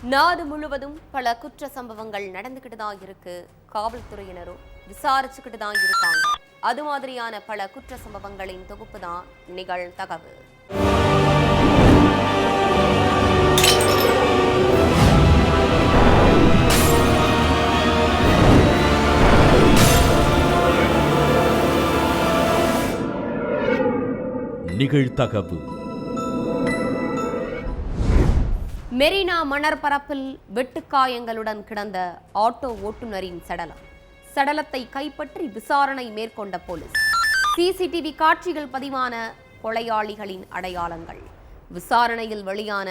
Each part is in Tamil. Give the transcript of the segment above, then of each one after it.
நாடு முழுவதும் பல குற்ற சம்பவங்கள் நடந்துகிட்டு தான் இருக்கு. காவல்துறையினரும் விசாரிச்சுக்கிட்டு தான் இருக்காங்க. அது மாதிரியான பல குற்ற சம்பவங்களின் தொகுப்பு தான் நிகழ்தகவு. நிகழ்தகவு. மெரினா மணற்பரப்பில் வெட்டுக்காயங்களுடன் கிடந்த ஆட்டோ ஓட்டுநரின் சடலத்தை கைப்பற்றி விசாரணை மேற்கொண்ட போலீஸ். சிசிடிவி காட்சிகள் பதிவான கொலையாளிகளின் அடையாளங்கள், விசாரணையில் வெளியான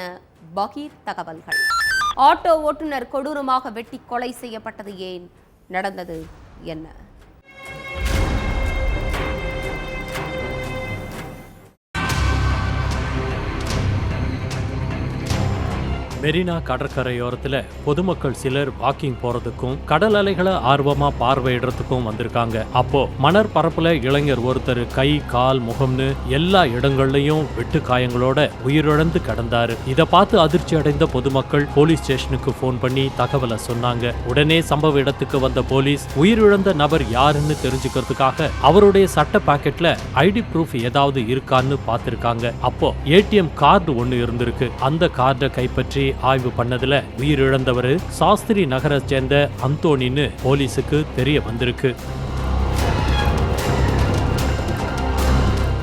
பகீர் தகவல்கள். ஆட்டோ ஓட்டுநர் கொடூரமாக வெட்டி கொலை செய்யப்பட்டது ஏன்? நடந்தது என்ன? மெரினா கடற்கரையோரத்தில் பொதுமக்கள் சிலர் வாக்கிங் போறதுக்கும் கடல் அலைகளை ஆர்வமா பார்வையிடுறதுக்கும் வந்திருக்காங்க. அப்போ மணற்பரப்புல இளைஞர் ஒருத்தர் கை, கால், முகம்னு எல்லா இடங்கள்லயும் வெட்டு காயங்களோட உயிரிழந்து கிடந்தாரு. இதை பார்த்து அதிர்ச்சி அடைந்த பொதுமக்கள் போலீஸ் ஸ்டேஷனுக்கு போன் பண்ணி தகவலை சொன்னாங்க. உடனே சம்பவ இடத்துக்கு வந்த போலீஸ் உயிரிழந்த நபர் யாருன்னு தெரிஞ்சுக்கிறதுக்காக அவருடைய சட்ட பாக்கெட்ல ஐடி ப்ரூஃப் ஏதாவது இருக்கான்னு பார்த்திருக்காங்க. அப்போ ஏடிஎம் கார்டு ஒன்னு இருந்திருக்கு. அந்த கார்டை கைப்பற்றி ஆய்வு பண்ணதுல உயிரிழந்தவர் சாஸ்திரி நகரை சேர்ந்த அந்தோனின்னு போலீஸுக்கு தெரிய வந்திருக்கு.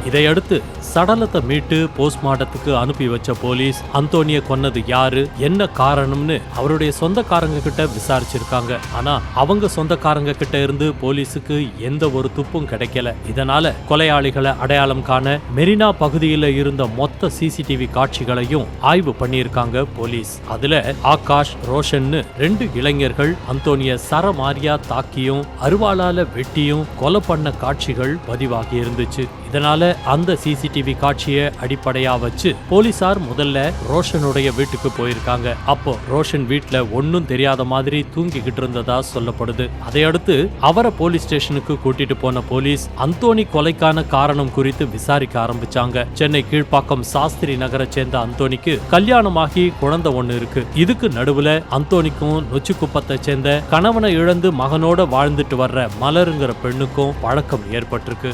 இதையடுத்து சடலத்தை மீட்டு போஸ்ட்மார்ட்டத்துக்கு அனுப்பி வச்ச போலீஸ் அந்தோனிய கொன்னது யாரு, என்ன காரணம்னு அவருடைய சொந்தக்காரங்க கிட்ட விசாரிச்சிருக்காங்க. ஆனா அவங்க சொந்தக்காரங்க கிட்ட இருந்து போலீஸுக்கு எந்த ஒரு துப்பும் கிடைக்கல. இதனால கொலையாளிகளை அடையாளம் காண மெரினா பகுதியில இருந்த மொத்த சிசிடிவி காட்சிகளையும் ஆய்வு பண்ணியிருக்காங்க போலீஸ். அதுல ஆகாஷ், ரோஷன்னு 2 இளைஞர்கள் அந்தோனிய சரமாரியா தாக்கியும் அருவாளால வெட்டியும் கொலை பண்ண காட்சிகள் பதிவாகி இருந்துச்சு. இதனால அந்த சிசிடிவி காட்சியை அடிப்படையா வச்சு போலீசார் முதல்ல ரோஷனுடைய வீட்டுக்கு போயிருக்காங்க. அப்போ ரோஷன் வீட்டுல ஒன்னும் தெரியாத மாதிரி தூங்கிக்கிட்டு இருந்ததா சொல்லப்படுது. அதையடுத்து அவரை போலீஸ் ஸ்டேஷனுக்கு கூட்டிட்டு போன போலீஸ் அந்தோனி கொலைக்கான காரணம் குறித்து விசாரிக்க ஆரம்பிச்சாங்க. சென்னை கீழ்ப்பாக்கம் சாஸ்திரி நகரை சேர்ந்த அந்தோனிக்கு கல்யாணமாகி குழந்தை ஒண்ணு இருக்கு. இதுக்கு நடுவுல அந்தோனிக்கும் நொச்சிக்குப்பத்தை சேர்ந்த கணவனை இழந்து மகனோட வாழ்ந்துட்டு வர்ற மலருங்கிற பெண்ணுக்கும் பழக்கம் ஏற்பட்டிருக்கு.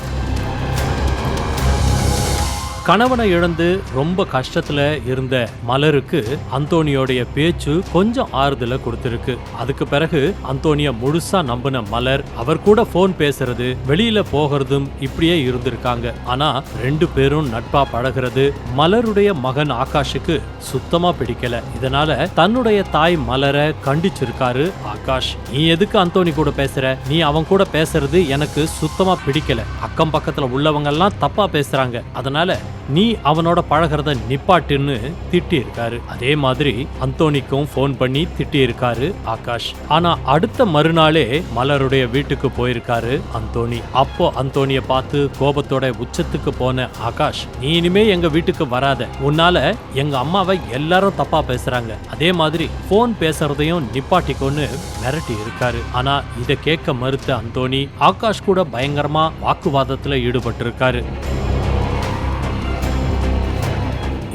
கணவனை இழந்து ரொம்ப கஷ்டத்துல இருந்த மலருக்கு அந்தோனியோடைய பேச்சு கொஞ்சம் ஆறுதலை கொடுத்திருக்கு. அதுக்கு பிறகு அந்தோனிய முழுசா நம்பின மலர் அவர் கூட போன் பேசுறது, வெளியில போகிறதும் இப்படியே இருந்திருக்காங்க. ஆனா 2 பேரும் நட்பா பழகிறது மலருடைய மகன் ஆகாஷுக்கு சுத்தமா பிடிக்கல. இதனால தன்னுடைய தாய் மலரை கண்டிச்சிருக்காரு ஆகாஷ். நீ எதுக்கு அந்தோனி கூட பேசுற? நீ அவன் கூட பேசுறது எனக்கு சுத்தமா பிடிக்கல. அக்கம் பக்கத்துல உள்ளவங்க எல்லாம் தப்பா பேசுறாங்க. அதனால நீ அவனோட பழகிறத நிப்பாட்டுன்னு திட்டி இருக்காரு. அதே மாதிரி அந்தோனிக்கும் போன் பண்ணி திட்டி இருக்காரு ஆகாஷ். ஆனா அடுத்த மறுநாளே மலருடைய வீட்டுக்கு போயிருக்காரு அந்தோனி. அப்போ அந்தோனிய பார்த்து கோபத்தோட உச்சத்துக்கு போன ஆகாஷ், நீ இனிமே எங்க வீட்டுக்கு வராத, உன்னால எங்க அம்மாவை எல்லாரும் தப்பா பேசுறாங்க, அதே மாதிரி போன் பேசுறதையும் நிப்பாட்டிக்கோன்னு மிரட்டி இருக்காரு. ஆனா இதை கேட்க மறுத்த அந்தோனி ஆகாஷ் கூட பயங்கரமா வாக்குவாதத்துல ஈடுபட்டு இருக்காரு.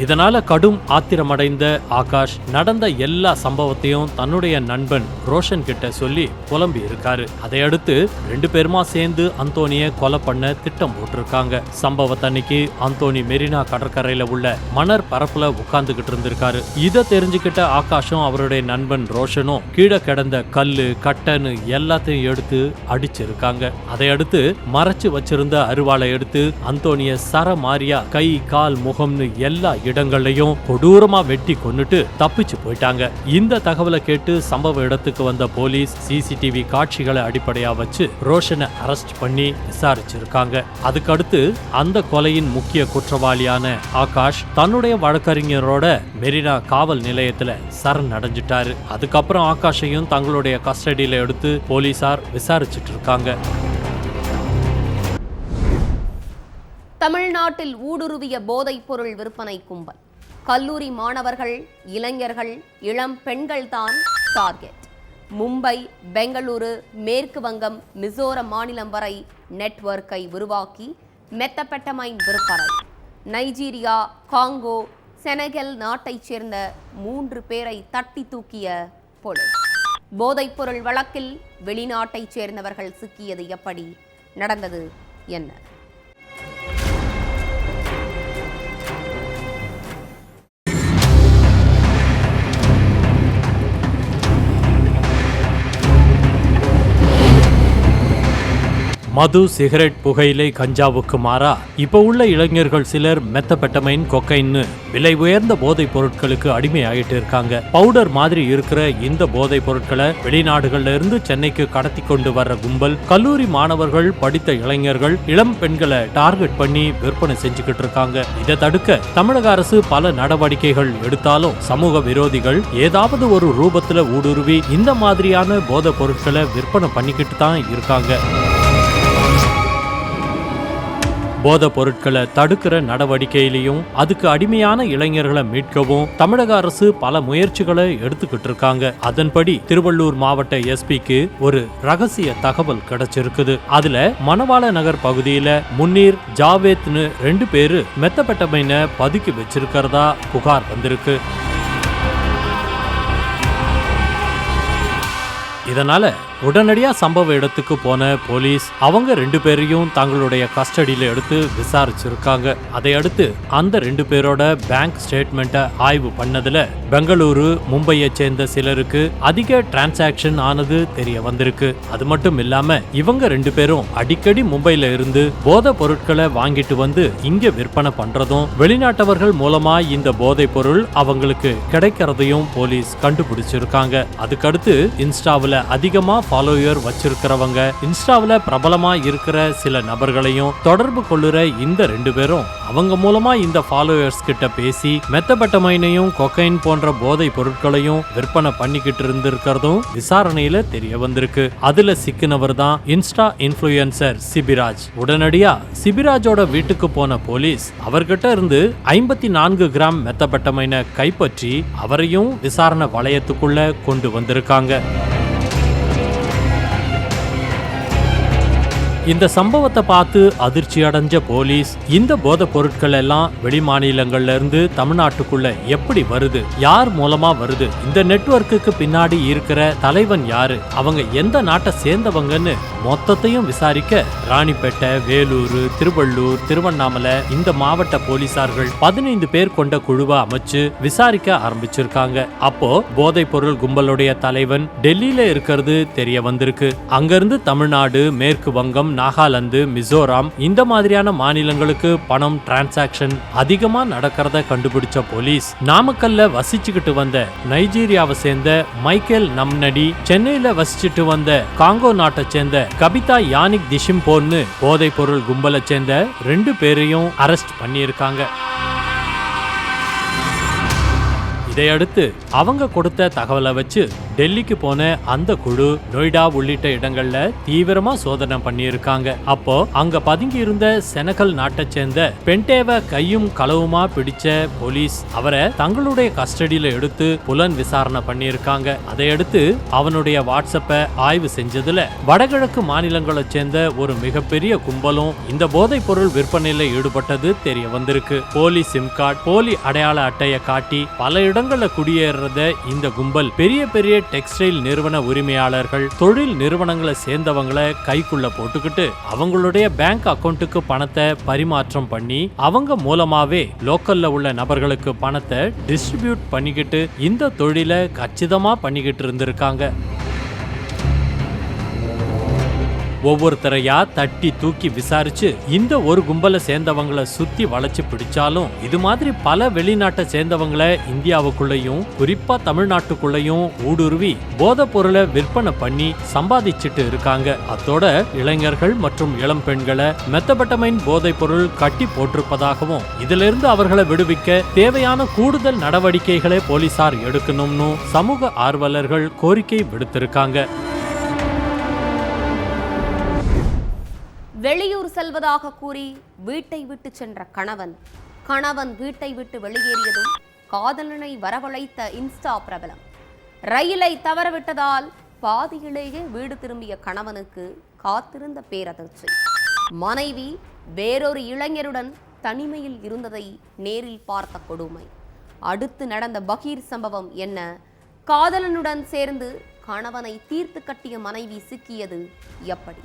இதனால கடும் ஆத்திரமடைந்த ஆகாஷ் நடந்த எல்லா சம்பவத்தையும் தன்னுடைய நண்பன் ரோஷன் கிட்ட சொல்லி புலம்பி இருக்காரு. அதையடுத்து 2 பேருமா சேர்ந்து அந்தோனிய கொலை பண்ண திட்டம் போட்டிருக்காங்க. சம்பவத்தன்னைக்கு அந்தோனி மெரினா கடற்கரையில உள்ள மணற்பரப்புல உட்கார்ந்துகிட்டு இருந்திருக்காரு. இதை தெரிஞ்சுக்கிட்ட ஆகாஷும் அவருடைய நண்பன் ரோஷனும் கீழே கிடந்த கல்லு, கட்டன்னு எல்லாத்தையும் எடுத்து அடிச்சிருக்காங்க. அதையடுத்து மறைச்சு வச்சிருந்த அருவாளை எடுத்து அந்தோனிய சரமாரியா கை, கால், முகம்னு எல்லா இடங்களையும் கொடூரமா வெட்டி கொன்னுட்டு தப்பிச்சு போயிட்டாங்க. இந்த தகவலை கேட்டு சம்பவ இடத்துக்கு வந்த போலீஸ் சிசிடிவி காட்சிகளை அடிப்படையா வச்சு ரோஷனை அரெஸ்ட் பண்ணி விசாரிச்சிருக்காங்க. அதுக்கடுத்து அந்த கொலையின் முக்கிய குற்றவாளியான ஆகாஷ் தன்னுடைய வழக்கறிஞரோட மெரினா காவல் நிலையத்துல சரண் அடைஞ்சிட்டாரு. அதுக்கப்புறம் ஆகாஷையும் தங்களுடைய கஸ்டடியில எடுத்து போலீசார் விசாரிச்சுட்டு இருக்காங்க. தமிழ்நாட்டில் ஊடுருவிய போதைப் பொருள் விற்பனை கும்பல். கல்லூரி மாணவர்கள், இளைஞர்கள், இளம் பெண்கள் தான் டார்கெட். மும்பை, பெங்களூரு, மேற்கு வங்கம், மிசோரம் மாநிலம் வரை நெட்வொர்க்கை உருவாக்கி மெத்தபெட்டமைன் விற்பனை. நைஜீரியா, காங்கோ, செனகல் நாட்டைச் சேர்ந்த 3 பேரை தட்டி தூக்கிய போலீஸ். போதைப்பொருள் வழக்கில் வெளிநாட்டைச் சேர்ந்தவர்கள் சிக்கியது எப்படி, நடந்தது என்ன? மது, சிகரெட், புகையிலை, கஞ்சாவுக்கு மாறா இப்ப உள்ள இளைஞர்கள் சிலர் மெத்தபெட்டமைன், கொக்கைன்னு விலை உயர்ந்த போதைப் பொருட்களுக்கு அடிமையாயிட்டு இருக்காங்க. பவுடர் மாதிரி இருக்கிற இந்த போதைப் பொருட்களை வெளிநாடுகள்ல இருந்து சென்னைக்கு கடத்தி கொண்டு வர்ற கும்பல் கல்லூரி மாணவர்கள், படித்த இளைஞர்கள், இளம் பெண்களை டார்கெட் பண்ணி விற்பனை செஞ்சுக்கிட்டு இருக்காங்க. இதை தடுக்க தமிழக அரசு பல நடவடிக்கைகள் எடுத்தாலும் சமூக விரோதிகள் ஏதாவது ஒரு ரூபத்துல ஊடுருவி இந்த மாதிரியான போதைப் பொருட்களை விற்பனை பண்ணிக்கிட்டு தான் இருக்காங்க. போதைப் பொருட்களை தடுக்கிற நடவடிக்கையிலையும் அதுக்கு அடிமையான இளைஞர்களை மீட்கவும் தமிழக அரசு பல முயற்சிகளை எடுத்துக்கிட்டு இருக்காங்க. அதன்படி திருவள்ளூர் மாவட்ட எஸ்பிக்கு ஒரு ரகசிய தகவல் கிடைச்சிருக்குது. அதுல மணவாள நகர் பகுதியில முன்னீர், ஜாவேத்னு 2 பேரு மெத்தபெட்டமைனை பதுக்கி வச்சிருக்கிறதா புகார் வந்திருக்கு. இதனால உடனடியா சம்பவ இடத்துக்கு போன போலீஸ் அவங்க 2 பேரையும் தங்களுடைய கஸ்டடியில எடுத்து விசாரிச்சிருக்காங்க. அதையடுத்து அந்த 2 பேரோட பேங்க் ஸ்டேட்மெண்ட்டை ஆய்வு பண்ணதுல பெங்களூரு, மும்பையை சேர்ந்த சிலருக்கு அதிக டிரான்சாக்ஷன் ஆனது தெரிய வந்திருக்கு. அது மட்டும் இல்லாம இவங்க 2 பேரும் அடிக்கடி மும்பையில இருந்து போதை பொருட்களை வாங்கிட்டு வந்து இங்க விற்பனை பண்றதும், வெளிநாட்டவர்கள் மூலமா இந்த போதை பொருள் அவங்களுக்கு கிடைக்கிறதையும் போலீஸ் கண்டுபிடிச்சிருக்காங்க. அதுக்கடுத்து இன்ஸ்டாவில் அதிகமா ஃபாலோயர் வச்சிருக்கிறவங்க, இன்ஸ்டாவில் பிரபலமா இருக்கிற சில நபர்களையும் தொடர்பு கொள்ளுற இந்த 2 பேரும் அவங்க மூலமா இந்த ஃபாலோயர்ஸ் கிட்ட பேசி மெத்தபெட்டமைனையும், கொக்கைன் போன்ற போதை பொருட்களையும் விற்பனை பண்ணிக்கிட்டு இருந்திருக்கிறதும் விசாரணையில தெரிய வந்திருக்கு. அதுல சிக்கினவர் தான் இன்ஸ்டா இன்ஃப்ளூயன்சர் சிபிராஜ். உடனடியா சிபிராஜோட வீட்டுக்கு போன போலீஸ் அவர்கிட்ட இருந்து 54 கிராம் மெத்தபெட்டமைனை கைப்பற்றி அவரையும் விசாரணை வளையத்துக்குள்ள கொண்டு வந்திருக்காங்க. இந்த சம்பவத்தை பார்த்து அதிர்ச்சி அடைஞ்ச போலீஸ் இந்த போதைப் பொருட்கள் எல்லாம் வெளி மாநிலங்கள்ல இருந்து தமிழ்நாட்டுக்குள்ள எப்படி வருது, யார் மூலமா வருது, இந்த நெட்வொர்க்குக்கு பின்னாடி இருக்கிற தலைவன் யாரு, அவங்க எந்த நாட்டை சேர்ந்தவங்கன்னு மொத்தத்தையும் விசாரிக்க ராணிப்பேட்டை, வேலூர், திருவள்ளூர், திருவண்ணாமலை இந்த மாவட்ட போலீசார்கள் 15 பேர் கொண்ட குழுவை அமைச்சு விசாரிக்க ஆரம்பிச்சிருக்காங்க. அப்போ போதைப் பொருள் கும்பலுடைய தலைவன் டெல்லியில இருக்கிறது தெரிய வந்திருக்கு. அங்கிருந்து தமிழ்நாடு, மேற்கு வங்கம், நாகாலாந்து, மிசோராம் இந்த மாதிரியான மாநிலங்களுக்கு பணம் டிரான்சாக்ஷன் அதிகமா நடக்கிறத கண்டுபிடிச்ச போலீஸ் நாமக்கல்ல வசிச்சுக்கிட்டு வந்த நைஜீரியாவை சேர்ந்த மைக்கேல் நம்னடி, சென்னையில வசிச்சுட்டு வந்த காங்கோ நாட்டை சேர்ந்த கபிதா யானிக் திஷிம்போன்னு போதைப் பொருள் கும்பலை சேர்ந்த 2 பேரையும் அரெஸ்ட் பண்ணியிருக்காங்க. இதையடுத்து அவங்க கொடுத்த தகவலை வச்சு டெல்லிக்கு போன அந்த குழு நொய்டா உள்ளிட்ட இடங்கள்ல தீவிரமா சோதனை பண்ணியிருக்காங்க. அப்போ அங்க பதுங்கி இருந்த செனகல் நாட்டை சேர்ந்த பென்டேவை கையும் களவுமா பிடிச்ச போலீஸ் அவரை தங்களுடைய கஸ்டடியில எடுத்து புலன் விசாரணை பண்ணியிருக்காங்க. அதையடுத்து அவனுடைய வாட்ஸ்அப்பை ஆய்வு செஞ்சதுல வடகிழக்கு மாநிலங்களை சேர்ந்த ஒரு மிகப்பெரிய கும்பலும் இந்த போதைப் பொருள் விற்பனையில ஈடுபட்டது தெரிய வந்திருக்கு. போலி சிம் கார்டு, போலி அடையாள அட்டையை காட்டி பல இடங்கள்ல குடியேறத இந்த கும்பல் பெரிய பெரிய டெக்ஸ்டைல் நிறுவன உரிமையாளர்கள், தொழில் நிறுவனங்களை சேர்ந்தவங்களை கைக்குள்ள போட்டுக்கிட்டு அவங்களுடைய பேங்க் அக்கவுண்ட்டுக்கு பணத்தை பரிமாற்றம் பண்ணி அவங்க மூலமாவே லோக்கல்ல உள்ள நபர்களுக்கு பணத்தை டிஸ்ட்ரிபியூட் பண்ணிக்கிட்டு இந்த தொழிலை கச்சிதமா பண்ணிக்கிட்டு இருந்திருக்காங்க. ஒவ்வொருத்தரையா தட்டி தூக்கி விசாரிச்சு இந்த ஒரு கும்பலை சேர்ந்தவங்களை சுத்தி வளைச்சு பிடிச்சாலும் இது மாதிரி பல வெளிநாட்டை சேர்ந்தவங்களை இந்தியாவுக்குள்ளயும் குறிப்பா தமிழ்நாட்டுக்குள்ளயும் ஊடுருவி போதைப் பொருளை விற்பனை பண்ணி சம்பாதிச்சுட்டு இருக்காங்க. அதோட இளைஞர்கள் மற்றும் இளம் பெண்களை மெத்தபெட்டமைன் போதைப் பொருள் கட்டி போட்டிருப்பதாகவும் இதுல இருந்து அவர்களை விடுவிக்க தேவையான கூடுதல் நடவடிக்கைகளை போலீசார் எடுக்கணும்னு சமூக ஆர்வலர்கள் கோரிக்கை விடுத்திருக்காங்க. வெளியூர் செல்வதாக கூறி வீட்டை விட்டு சென்ற கணவன் வீட்டை விட்டு வெளியேறியதும் காதலனை வரவழைத்த இன்ஸ்டா பிரபலம். ரயிலை தவறவிட்டதால் பாதியிலேயே வீடு திரும்பிய கணவனுக்கு காத்திருந்த பேரதிர்ச்சி. மனைவி வேறொரு இளைஞருடன் தனிமையில் இருந்ததை நேரில் பார்த்த கொடுமை. அடுத்து நடந்த பகீர் சம்பவம் என்ன? காதலனுடன் சேர்ந்து கணவனை தீர்த்து கட்டிய மனைவி சிக்கியது எப்படி?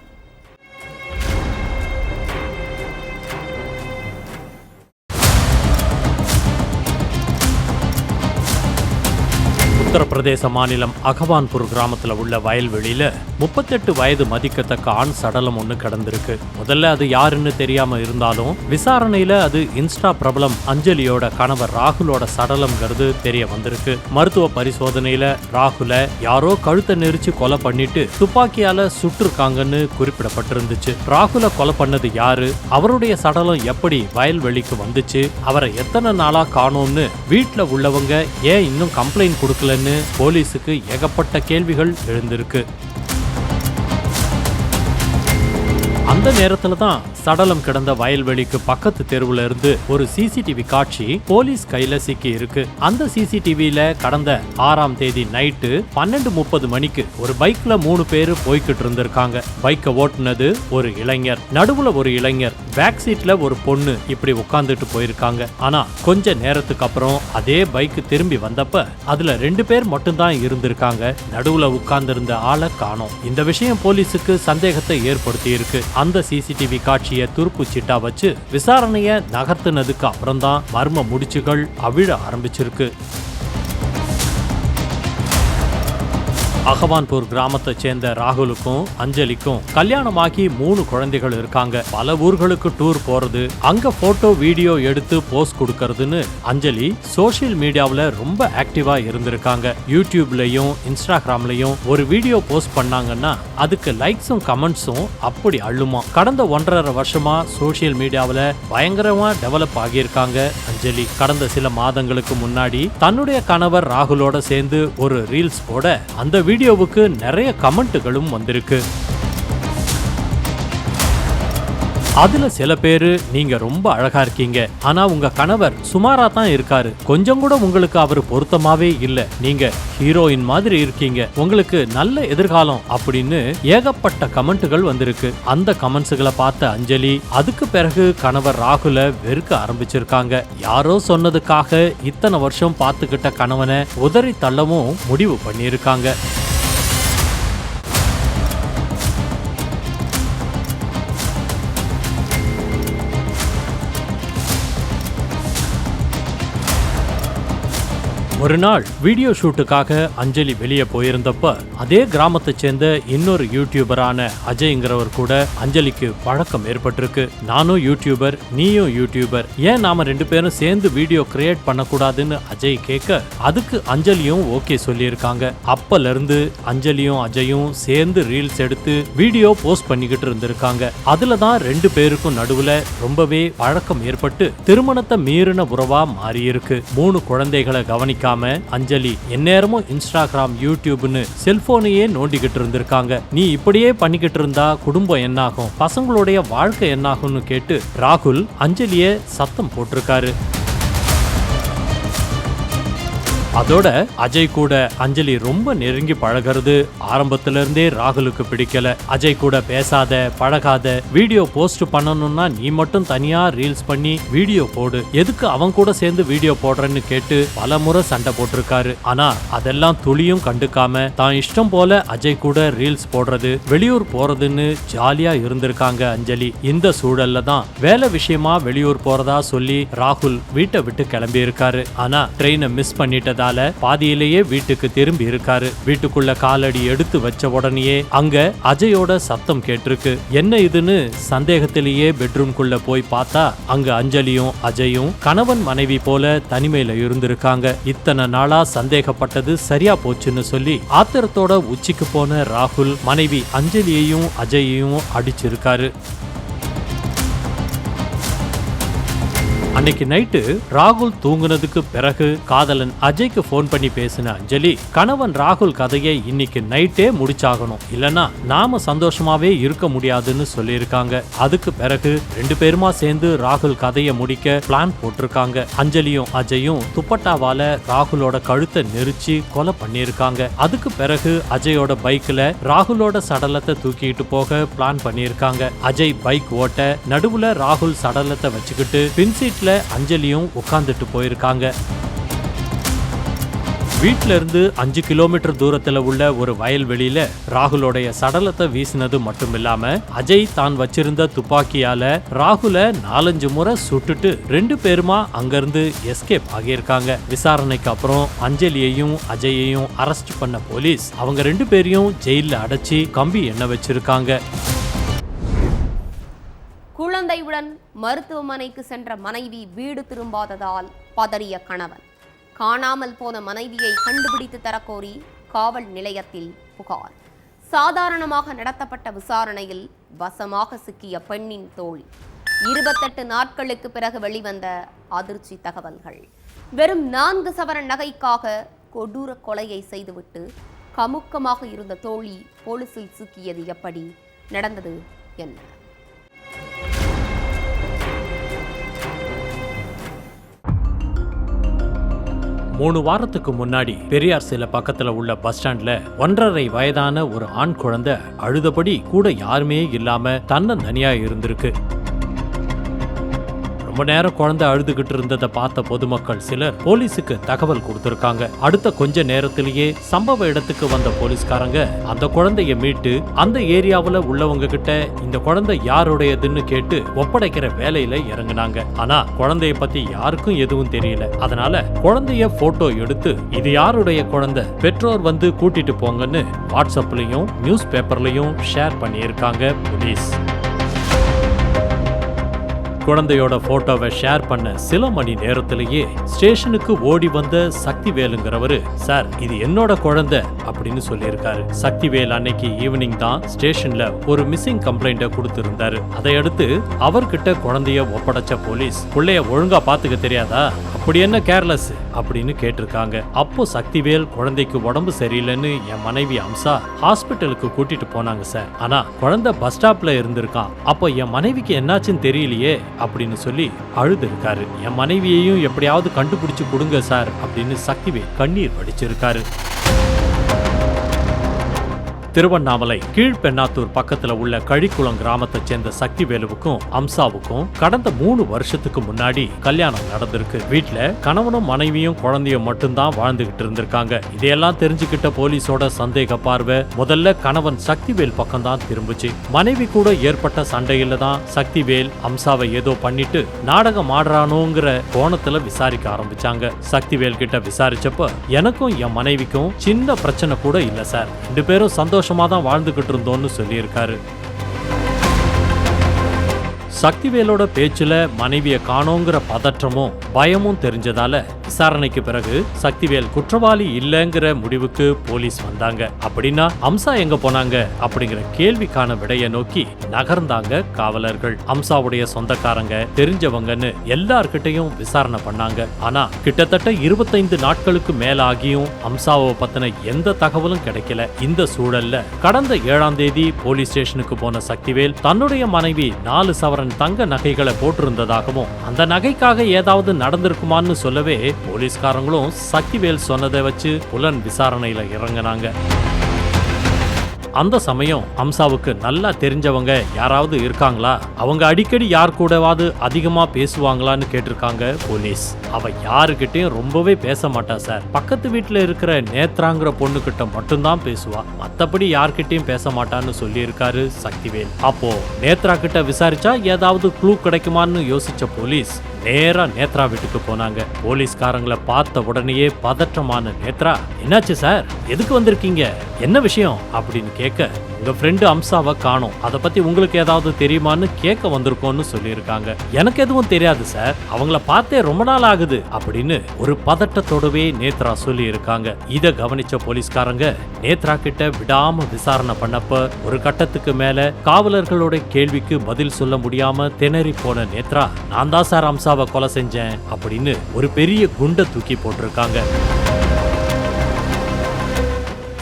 உத்தரப்பிரதேச மாநிலம் அகவான்பூர் கிராமத்துல உள்ள வயல்வெளியில 38 வயது மதிக்கத்தக்க ஆண் சடலம் ஒண்ணு கிடந்திருக்கு. முதல்ல அது யாருன்னு தெரியாம இருந்தாலும் விசாரணையில அது இன்ஸ்டா பிரபலம் அஞ்சலியோட கணவர் ராகுலோட சடலம்ங்கிறது தெரிய வந்திருக்கு. மருத்துவ பரிசோதனையில ராகுல யாரோ கழுத்தை நெரிச்சு கொலை பண்ணிட்டு துப்பாக்கியால சுட்டிருக்காங்கன்னு குறிப்பிடப்பட்டிருந்துச்சு. ராகுல கொலை பண்ணது யாரு? அவருடைய சடலம் எப்படி வயல்வெளிக்கு வந்துச்சு? அவரை எத்தனை நாளா காணோம்னு வீட்டுல உள்ளவங்க ஏன் இன்னும் கம்ப்ளைண்ட் கொடுக்கல? போலீஸுக்கு ஏகப்பட்ட கேள்விகள் எழுந்திருக்கு. அந்த நேரத்துல தான் சடலம் கிடந்த வயல்வெளிக்கு பக்கத்து தெருவுல இருந்து ஒரு சிசிடிவி காட்சி போலீஸ் கையில சிக்கி இருக்கு. அந்த சிசிடிவில கடந்த 6ஆம் தேதி நைட்டு 12:30 மணிக்கு ஒரு பைக்ல 3 பேரு போய்கிட்டு இருந்திருக்காங்க. பைக்கை ஓட்டுனது ஒரு இளைஞர், நடுவுல ஒரு இளைஞர், பேக் சீட்ல ஒரு பொண்ணு இப்படி உட்கார்ந்துட்டு போயிருக்காங்க. ஆனா கொஞ்ச நேரத்துக்கு அப்புறம் அதே பைக் திரும்பி வந்தப்ப அதுல 2 பேர் மட்டும்தான் இருந்திருக்காங்க. நடுவுல உட்கார்ந்து இருந்த ஆளை காணோம். இந்த விஷயம் போலீஸுக்கு சந்தேகத்தை ஏற்படுத்தி இருக்கு. அந்த சிசிடிவி காட்சியை துருப்பு சீட்டா வச்சு விசாரணைய நகர்த்தினதுக்கு அப்புறம் தான் மர்ம முடிச்சுகள் அவிழ ஆரம்பிச்சிருக்கு. அகவான்பூர் கிராமத்தை சேர்ந்த ராகுலுக்கும் அஞ்சலிக்கும் கல்யாணமாகி 3 குழந்தைகள் இருக்காங்க. பல ஊர்களுக்கு டூர் போறது, அங்க போட்டோ வீடியோ எடுத்து போஸ்ட் கொடுக்கறதுன்னு அஞ்சலி சோசியல் மீடியாவில் ரொம்ப ஆக்டிவா இருந்திருக்காங்க. யூடியூப்லயும் இன்ஸ்டாகிராம்லயும் ஒரு வீடியோ போஸ்ட் பண்ணாங்கன்னா அதுக்கு லைக்ஸும் கமெண்ட்ஸும் அப்படி அள்ளுமா. கடந்த 1.5 வருஷமா சோசியல் மீடியாவில் பயங்கரமா டெவலப் ஆகியிருக்காங்க அஞ்சலி. கடந்த சில மாதங்களுக்கு முன்னாடி தன்னுடைய கணவர் ராகுலோட சேர்ந்து ஒரு ரீல்ஸ் போட அந்த வீடியோவுக்கு நிறைய கமெண்ட்டுகளும் வந்திருக்கு. அதுல சில பேரு நீங்க ரொம்ப அழகா இருக்கீங்க, ஆனா உங்க கணவர் சுமாரா தான் இருக்காரு, கொஞ்சம் கூட உங்களுக்கு அவர் பொருத்தமாவே இல்ல, நீங்க ஹீரோயின் மாதிரி இருக்கீங்க, உங்களுக்கு நல்ல எதிர்காலம் அப்படின்னு ஏகப்பட்ட கமெண்ட்டுகள் வந்திருக்கு. அந்த கமெண்ட்ஸ்களை பார்த்த அஞ்சலி அதுக்கு பிறகு கணவர் ராகுல வெறுக்க ஆரம்பிச்சிருக்காங்க. யாரோ சொன்னதுக்காக இத்தனை வருஷம் பார்த்துக்கிட்ட கணவனை உதறி தள்ளவும் முடிவு பண்ணியிருக்காங்க. ஒரு நாள் வீடியோ ஷூட்டுக்காக அஞ்சலி வெளியே போயிருந்தப்ப அதே கிராமத்தை சேர்ந்த இன்னொரு யூடியூபரான அஜய்ங்கிறவர் கூட அஞ்சலிக்கு பழக்கம் ஏற்பட்டிருக்கு. நானும் யூடியூபர், நீயும் யூடியூபர், ஏன் நாம 2 பேரும் சேர்ந்து வீடியோ கிரியேட் பண்ணக்கூடாதுன்னு அஜய் கேட்க அதுக்கு அஞ்சலியும் ஓகே சொல்லியிருக்காங்க. அப்பல இருந்து அஞ்சலியும் அஜயும் சேர்ந்து ரீல்ஸ் எடுத்து வீடியோ போஸ்ட் பண்ணிக்கிட்டு இருந்திருக்காங்க. அதுலதான் 2 பேருக்கும் நடுவுல ரொம்பவே பழக்கம் ஏற்பட்டு திருமணத்தை மீறின உறவா மாறியிருக்கு. 3 குழந்தைகளை கவனிக்க அஞ்சலி எந்நேரமும் இன்ஸ்டாகிராம், யூடியூப்னு செல்போனையே நோண்டிக்கிட்டு இருந்திருக்காங்க. நீ இப்படியே பண்ணிக்கிட்டு இருந்தா குடும்பம் என்னாகும், பசங்களுடைய வாழ்க்கை என்னாகும்னு கேட்டு ராகுல் அஞ்சலிய சத்தம் போட்டிருக்காரு. அதோட அஜய் கூட அஞ்சலி ரொம்ப நெருங்கி பழகிறது ஆரம்பத்துல இருந்தே ராகுலுக்கு பிடிக்கல. அஜய் கூட பேசாத, பழகாத, வீடியோ போஸ்ட் பண்ணணும்னா நீ மட்டும் தனியா ரீல்ஸ் பண்ணி வீடியோ போடு, எதுக்கு அவன் கூட சேர்ந்து வீடியோ போடுறன்னு கேட்டு பல முறை சண்டை போட்டிருக்காரு. ஆனா அதெல்லாம் துளியும் கண்டுக்காம தான் இஷ்டம் போல அஜய் கூட ரீல்ஸ் போடுறது, வெளியூர் போறதுன்னு ஜாலியா இருந்திருக்காங்க அஞ்சலி. இந்த சூழல்ல தான் வேலை விஷயமா வெளியூர் போறதா சொல்லி ராகுல் வீட்டை விட்டு கிளம்பி இருக்காரு. ஆனா ட்ரெயினை மிஸ் பண்ணிட்டது பாதியிலேயே வீட்டுக்கு திரும்பி இருக்காரு. வீட்டுக்குள்ள காலடி எடுத்து வச்ச உடனேயே அங்க அஜயோட சத்தம் கேட்டிருக்கு. என்ன இதுன்னு சந்தேகத்திலேயே பெட்ரூம்குள்ள போய் பார்த்தா அங்க அஞ்சலியும் அஜயும் கணவன் மனைவி போல தனிமையில இருந்திருக்காங்க. இத்தனை நாளா சந்தேகப்பட்டது சரியா போச்சுன்னு சொல்லி ஆத்திரத்தோட உச்சிக்கு போன ராகுல் மனைவி அஞ்சலியையும் அஜயையும் அடிச்சிருக்காரு. அன்னைக்கு நைட்டு ராகுல் தூங்குனதுக்கு பிறகு காதலன் அஜய்க்கு போன் பண்ணி பேசின அஞ்சலி கணவன் ராகுல் கதையை இன்னைக்கு நைட்டே முடிச்சாகணும், இல்லனா நாம சந்தோஷமாவே இருக்க முடியாதுன்னு சொல்லியிருக்காங்க. அதுக்கு பிறகு 2 பேருமா சேர்ந்து ராகுல் கதையை முடிக்க பிளான் போட்டிருக்காங்க. அஞ்சலியும் அஜயும் துப்பட்டாவால ராகுலோட கழுத்தை நெரிச்சு கொலை பண்ணியிருக்காங்க. அதுக்கு பிறகு அஜயோட பைக்ல ராகுலோட சடலத்தை தூக்கிட்டு போக பிளான் பண்ணியிருக்காங்க. அஜய் பைக் ஓட்ட நடுவுல ராகுல் சடலத்தை வச்சுக்கிட்டு பின்சீட்ல அஞ்சலியும் உட்கார்ந்துட்டு போயிருக்காங்க. வீட்ல இருந்து 5 கிலோமீட்டர் தூரத்துல உள்ள ஒரு வயல்வெளியில ராகுலோடைய சடலத்தை வீசினது மட்டும் இல்லாம அஜய் தான் வச்சிருந்த துப்பாக்கியால ராகுல 4-5 முறை சுட்டுட்டு 2 பேருமா அங்கிருந்து எஸ்கேப் ஆகியிருக்காங்க. விசாரணைக்கு அப்புறம் அஞ்சலியையும் அஜயையும் அரெஸ்ட் பண்ண போலீஸ் அவங்க 2 பேரையும் ஜெயில அடைச்சி கம்பி எண்ணெய் வச்சிருக்காங்க. குழந்தையுடன் மருத்துவமனைக்கு சென்ற மனைவி வீடு திரும்பாததால் பதறிய கணவன். காணாமல் போன மனைவியை கண்டுபிடித்து தரக்கோரி காவல் நிலையத்தில் புகார். சாதாரணமாக நடத்தப்பட்ட விசாரணையில் வசமாக சிக்கிய பெண்ணின் தோழி. 28 நாட்களுக்கு பிறகு வெளிவந்த அதிர்ச்சி தகவல்கள். வெறும் 4 சவரன் நகைக்காக கொடூர கொலையை செய்துவிட்டு கமுக்கமாக இருந்த தோழி போலீசில் சிக்கியது எப்படி? நடந்தது என்ன? 3 வாரத்துக்கு முன்னாடி பெரியார் சில பக்கத்துல உள்ள பஸ் ஸ்டாண்ட்ல 1.5 வயதான ஒரு ஆண் குழந்தை அழுதபடி கூட யாருமே இல்லாம தன்னந்தனியா இருந்திருக்கு. ரொம்ப நேரம் குழந்தை அழுதுகிட்டு இருந்ததை பார்த்த பொதுமக்கள் சிலர் போலீஸுக்கு தகவல் கொடுத்திருக்காங்க. அடுத்த கொஞ்ச நேரத்திலேயே சம்பவ இடத்துக்கு வந்த போலீஸ்காரங்க அந்த குழந்தைய மீட்டு அந்த ஏரியாவுல உள்ளவங்க கிட்ட இந்த குழந்தை யாருடையதுன்னு கேட்டு ஒப்படைக்கிற வேலையில இறங்குனாங்க. ஆனா குழந்தைய பத்தி யாருக்கும் எதுவும் தெரியல. அதனால குழந்தைய போட்டோ எடுத்து இது யாருடைய குழந்தை, பெற்றோர் வந்து கூட்டிட்டு போங்கன்னு வாட்ஸ்அப்லயும் நியூஸ் பேப்பர்லயும் ஷேர் பண்ணியிருக்காங்க போலீஸ். குழந்தையோட போட்டோவை ஷேர் பண்ண சில மணி நேரத்திலேயே ஸ்டேஷனுக்கு ஓடி வந்த சக்திவேலுங்கிறவரு, சார் இது என்னோட குழந்தை அப்படின்னு சொல்லியிருக்காரு. சக்திவேல் அன்னைக்கு ஈவினிங் தான் ஸ்டேஷன்ல ஒரு மிஸ்ஸிங் கம்ப்ளைண்ட கொடுத்திருந்தாரு. அதையடுத்து அவர்கிட்ட குழந்தைய ஒப்படைச்ச போலீஸ், பிள்ளைய ஒழுங்கா பாத்துக்க தெரியாதா, அப்படி என்ன கேர்லெஸ் அப்படின்னு கேட்டிருக்காங்க. அப்போ சக்திவேல் குழந்தைக்கு உடம்பு சரியில்லைன்னு என் மனைவி அம்சா ஹாஸ்பிட்டலுக்கு கூட்டிட்டு போனாங்க சார். ஆனா குழந்தை பஸ் ஸ்டாப்ல இருந்திருக்கான். அப்போ என் மனைவிக்கு என்னாச்சுன்னு தெரியலையே அப்படின்னு சொல்லி அழுது இருக்காரு. என் மனைவியையும் எப்படியாவது கண்டுபிடிச்சு கொடுங்க சார் அப்படின்னு சக்திவேல் கண்ணீர் வடிச்சிருக்காரு. திருவண்ணாமலை கீழ்பெண்ணாத்தூர் பக்கத்துல உள்ள கழிக்குளம் கிராமத்தை சேர்ந்த சக்திவேலுவுக்கும் அம்சாவுக்கும் கடந்த 3 வருஷத்துக்கு முன்னாடி கல்யாணம் நடந்திருக்கு. வீட்டுல கணவனும் மனைவியும் குழந்தையும் மட்டும்தான் வாழ்ந்துகிட்டு இருந்திருக்காங்க. இதையெல்லாம் தெரிஞ்சுக்கிட்ட போலீஸோட சந்தேக பார்வை முதல்ல கணவன் சக்திவேல் பக்கம் தான் திரும்புச்சு. மனைவி கூட ஏற்பட்ட சண்டையில தான் சக்திவேல் அம்சாவை ஏதோ பண்ணிட்டு நாடகம் ஆடுறானோங்கிற கோணத்துல விசாரிக்க ஆரம்பிச்சாங்க. சக்திவேல் கிட்ட விசாரிச்சப்ப எனக்கும் என் மனைவிக்கும் சின்ன பிரச்சனை கூட இல்ல சார், 2 பேரும் சந்தோஷமா தான் வாழ்ந்துகிட்டு இருந்தோம்னு சொல்லியிருக்காரு. சக்திவேலோட பேச்சுல மனைவிய காணோங்கிற பதற்றமும் பயமும் தெரிஞ்சதால விசாரணைக்கு பிறகு சக்திவேல் குற்றவாளி இல்லங்கிற முடிவுக்கு போலீஸ் வந்தாங்க. அப்படின்னா அம்சா எங்க போனாங்க அப்படிங்கிற கேள்விக்கான விடைய நோக்கி நகர்ந்தாங்க காவலர்கள். அம்சாவுடைய சொந்தக்காரங்க தெரிஞ்சவங்கன்னு எல்லார்கிட்டையும் விசாரணை பண்ணாங்க. ஆனா கிட்டத்தட்ட 25 நாட்களுக்கு மேல ஆகியும் அம்சாவை பத்தின எந்த தகவலும் கிடைக்கல. இந்த சூழல்ல கடந்த 7ஆம் தேதி போலீஸ் ஸ்டேஷனுக்கு போன சக்திவேல் தன்னுடைய மனைவி 4 சவரன் தங்க நகைகளை போட்டிருந்ததாகவும் அந்த நகைக்காக ஏதாவது நடந்திருக்குமான்னு சொல்லவே போலீஸ்காரங்களும் சக்திவேல் சொன்னதை வச்சு புலன் விசாரணையில இறங்கினாங்க. அந்த சமயம் அம்சாவுக்கு நல்லா தெரிஞ்சவங்க யாராவது இருக்காங்களா, அவங்க அடிக்கடி யார் கூடவாது அதிகமா பேசுவாங்களான்னு கேட்டிருக்காங்க போலீஸ். அவ யாருக்கிட்டையும் ரொம்பவே பேச மாட்டா சார், பக்கத்து வீட்டுல இருக்கிற நேத்ராங்கிற பொண்ணு கிட்ட மட்டும்தான் பேசுவா, மத்தபடி யார்கிட்டையும் பேச மாட்டான்னு சொல்லி இருக்காரு சக்திவேல். அப்போ நேத்ரா கிட்ட விசாரிச்சா ஏதாவது க்ளூ கிடைக்குமான்னு யோசிச்ச போலீஸ் நேரா நேத்ரா வீட்டுக்கு போனாங்க. போலீஸ்காரங்களை பார்த்த உடனேயே பதற்றமான நேத்ரா, என்னாச்சு சார், எதுக்கு வந்திருக்கீங்க, என்ன விஷயம் அப்படின்னு கேட்க, உங்க ஃப்ரெண்டு அம்சாவை காணோம், அதை பத்தி உங்களுக்கு ஏதாவது தெரியுமான்னு கேட்க வந்திருக்கோம்னு சொல்லியிருக்காங்க. எனக்கு எதுவும் தெரியாது சார், அவங்கள பார்த்தே ரொம்ப நாள் ஆகுது அப்படின்னு ஒரு பதட்டத்தோடவே நேத்ரா சொல்லி இருக்காங்க. இதை கவனிச்ச போலீஸ்காரங்க நேத்ரா கிட்ட விடாம விசாரணை பண்ணப்ப ஒரு கட்டத்துக்கு மேல காவலர்களோட கேள்விக்கு பதில் சொல்ல முடியாம திணறி போன நேத்ரா, நான் தான் சார் அம்சாவை கொலை செஞ்சேன் அப்படின்னு ஒரு பெரிய குண்டை தூக்கி போட்டிருக்காங்க.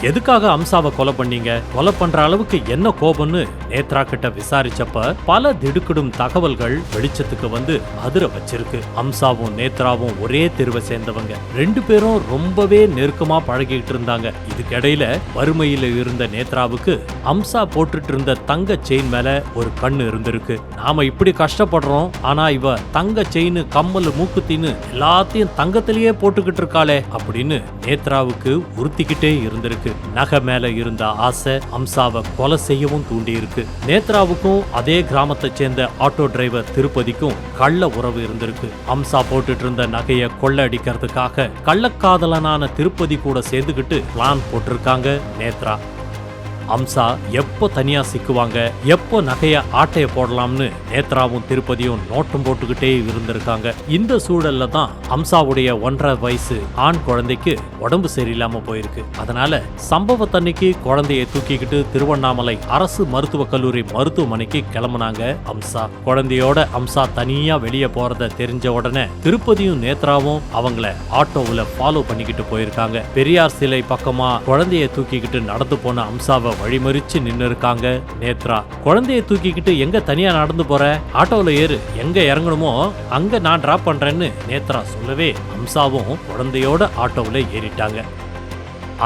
எதுக்காக அம்சாவை கொலை பண்ணீங்க, கொலை பண்ற அளவுக்கு என்ன கோபம்னு நேத்ரா கிட்ட விசாரிச்சப்ப பல திடுக்கிடும் தகவல்கள் வெளிச்சத்துக்கு வந்து அதிர வச்சிருக்கு. அம்சாவும் நேத்ராவும் ஒரே தெருவை சேர்ந்தவங்க, ரெண்டு பேரும் ரொம்பவே நெருக்கமா பழகிட்டு இருந்தாங்க. இதுக்கிடையில வறுமையில இருந்த நேத்ராவுக்கு அம்சா போட்டுட்டு இருந்த தங்க செயின் மேல ஒரு கண்ணு இருந்திருக்கு. நாம இப்படி கஷ்டப்படுறோம், ஆனா இவ தங்க செயின், கம்மல், மூக்குத்தின்னு எல்லாத்தையும் தங்கத்திலேயே போட்டுக்கிட்டு இருக்காளே அப்படின்னு நேத்ராவுக்கு உறுத்திக்கிட்டே இருந்திருக்கு. நகை மேல இருந்த ஆசை அம்சாவை கொலை செய்யவும் தூண்டி இருக்கு. நேத்ராவுக்கும் அதே கிராமத்தை சேர்ந்த ஆட்டோ டிரைவர் திருப்பதிக்கும் கள்ள உறவு இருந்திருக்கு. அம்சா போட்டுட்டு இருந்த நகையை கொள்ளை அடிக்கிறதுக்காக கள்ளக்காதலனான திருப்பதி கூட சேர்ந்துகிட்டு பிளான் போட்டிருக்காங்க நேத்ரா. அம்சா எப்போ தனியா சிக்குவாங்க, எப்போ நகைய ஆட்டைய போடலாம்னு நேத்ராவும் திருப்பதியும் நோட்டம் போட்டுக்கிட்டே இருந்திருக்காங்க. இந்த சூழல்ல தான் அம்சாவுடைய 1.5 வயசு ஆண் குழந்தைக்கு உடம்பு சரியில்லாம போயிருக்கு. அதனால சம்பவத்தன்னைக்கு குழந்தையை தூக்கிக்கிட்டு திருவண்ணாமலை அரசு மருத்துவக் கல்லூரி மருத்துவமனைக்கு கிளம்புனாங்க அம்சா. குழந்தையோட அம்சா தனியா வெளியே போறத தெரிஞ்ச உடனே திருப்பதியும் நேத்ராவும் அவங்கள ஆட்டோவுல ஃபாலோ பண்ணிக்கிட்டு போயிருக்காங்க. பெரியார் சிலை பக்கமா குழந்தையை தூக்கிக்கிட்டு நடந்து போன அம்சாவை வழிமறிச்சு நின்னு இருக்காங்க நேத்ரா. குழந்தையை தூக்கிக்கிட்டு எங்க தனியா நடந்து போற, ஆட்டோல ஏறு, எங்க இறங்கணுமோ அங்க நான் டிராப் பண்றேன்னு நேத்ரா சொல்லவே அம்சாவும் குழந்தையோட ஆட்டோவுல ஏறிட்டாங்க.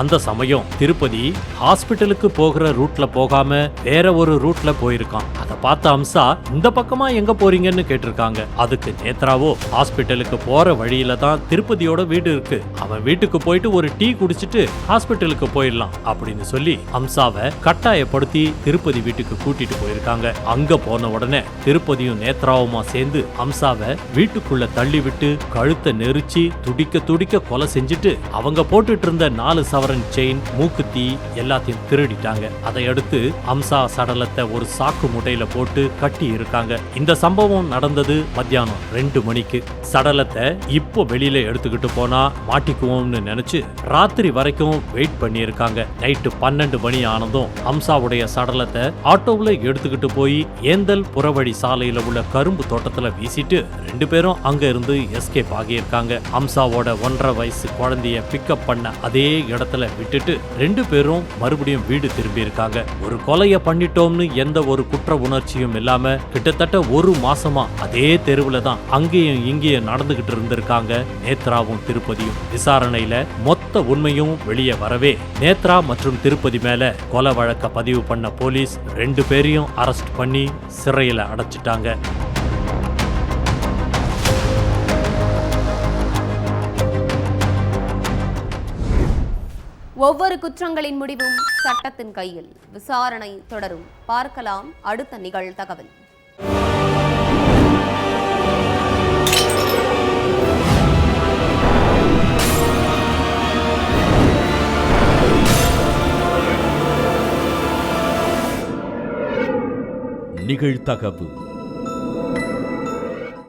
அந்த சமயம் திருப்பதி ஹாஸ்பிட்டலுக்கு போகிற ரூட்ல போகாம வேற ஒரு ரூட்ல போயிருக்கான். அதை பார்த்த அம்சா இந்த பக்கமா எங்க போறீங்கன்னு கேட்டிருக்காங்க. அதுக்கு நேத்ராவோ ஹாஸ்பிட்டலுக்கு போற வழியில தான் திருப்பதியோட வீடு இருக்கு, அவன் வீட்டுக்கு போயிட்டு ஒரு டீ குடிச்சிட்டு ஹாஸ்பிட்டலுக்கு போயிடலாம் அப்படின்னு சொல்லி அம்சாவை கட்டாயப்படுத்தி திருப்பதி வீட்டுக்கு கூட்டிட்டு போயிருக்காங்க. அங்க போன உடனே திருப்பதியும் நேத்ராவுமா சேர்ந்து அம்சாவை வீட்டுக்குள்ள தள்ளி விட்டு கழுத்தை நெரிச்சு துடிக்க துடிக்க கொலை செஞ்சுட்டு அவங்க போட்டுட்டு இருந்த 4 சவரன் செயின், மூக்குத்தி எல்லாத்தையும் திருடிட்டாங்க. அதை அடுத்து அம்சா சடலத்தை ஒரு சாக்கு முட்டையில போட்டு கட்டி இருக்காங்க. இந்த சம்பவம் நடந்தது மத்தியானம் 2 மணிக்கு. சடலத்தை இப்போ வெளியில எடுத்துக்கிட்டு போனா மாட்டிக்குவோம்னு நினைச்சு ராத்திரி வரைக்கும் வெயிட் பண்ணி இருக்காங்க. நைட்டு 12 மணி ஆனதும் அம்சாவுடைய சடலத்தை ஆட்டோவுல எடுத்துக்கிட்டு போய் ஏந்தல் புறவழி சாலையில உள்ள கரும்பு தோட்டத்துல வீசிட்டு 2 பேரும் அங்க இருந்து எஸ்கேப் ஆகியிருக்காங்க. அம்சாவோட 1.5 வயசு குழந்தைய பிக்கப் பண்ண அதே இடத்துல விட்டுட்டு 2 பேரும் மறுபடியும் வீடு திரும்பி இருக்காங்க. ஒரு கொலைய பண்ணிட்டோம்னு எந்த ஒரு குற்ற உணர்ச்சியும் இல்லாம கிட்டத்தட்ட 1 மாசமா அதே தெருவுல தான் அங்கேயும் இங்கேயும் நடந்துகிட்டு இருந்திருக்காங்க நேத்ராவும் திருப்பதியும். விசாரணையில மொத்த உண்மையும் வெளியே வரவே நேத்ரா மற்றும் திருப்பதி மேல கொலை வழக்க பதிவு பண்ண போலீஸ் 2 பேரையும் அரெஸ்ட் பண்ணி சிறையில அடைச்சிட்டாங்க. ஒவ்வொரு குற்றங்களின் முடிவும் சட்டத்தின் கையில். விசாரணை தொடரும். பார்க்கலாம் அடுத்த நிகழ்தகவல். நிகழ்தகவு